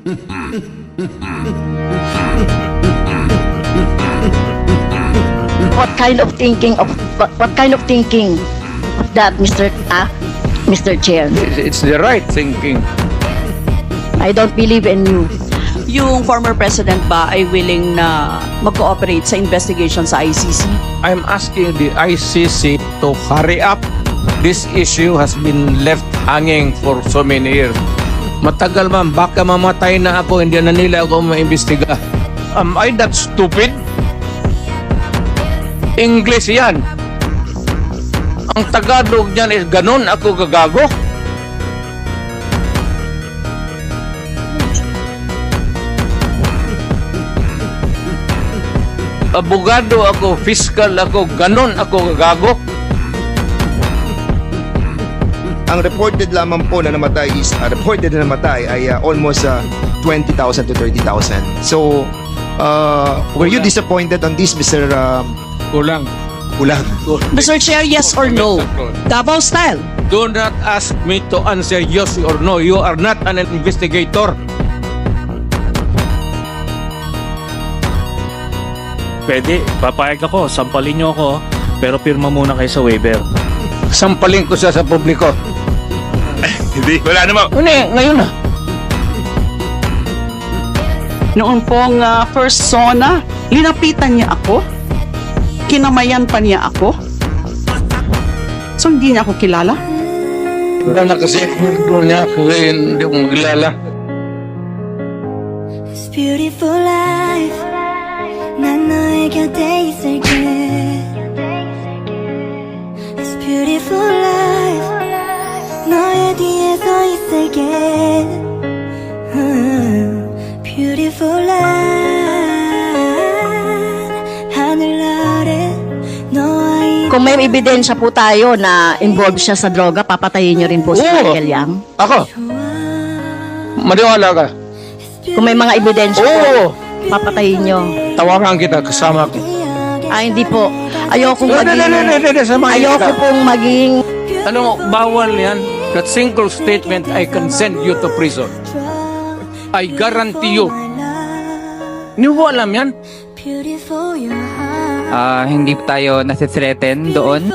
What kind of thinking of that, Mr. Chair? It's the right thinking. I don't believe in you. Yung former president ba ay willing na mag-cooperate sa investigation sa ICC? I'm asking the ICC to hurry up. This issue has been left hanging for so many years. Matagal man, baka mamatay na ako, hindi na nila ako maimbestiga. Am I that stupid? English yan. Ang Tagalog niyan is ganun ako gagago. Abogado ako, fiscal ako, ganun ako gagago. Ang reported lamang po na namatay is ay almost 20,000 to 30,000. So, were you disappointed on this, Mr. Kulang. Ulang? Mr. Chair, yes or no? Davao style. Do not ask me to answer yes or no. You are not an investigator. Pwede, papayag ako, sampalin niyo ako, pero pirma muna kayo sa waiver. Sampalin ko siya sa publiko. Hindi, wala naman. Ngayon na. Noon pong first SONA, linapitan niya ako. Kinamayan pa niya ako. So hindi niya ako kilala. Wala na kasi. Doon niya ako hindi ko magilala. This beautiful life 난 너의 곁에 있을게 This beautiful life 너의 뒤에 서 있을게 Beautiful life 하늘 아래 너와 Kung may ebidensya po tayo na involved siya sa droga, papatayin niyo rin po si Oo. Michael Yang. Ako, maniwala ka. Kung may mga ebidensya po, Oo. papatayin niyo. Tawagan kita, kasama ko. Hindi po. Ayokong Samahin Ayoko kita. pong maging Alam mo, bawal yan. That single statement, I can send you to prison. I guarantee you. Hindi mo alam yan? Beautiful your heart Hindi tayo nasi-threaten doon.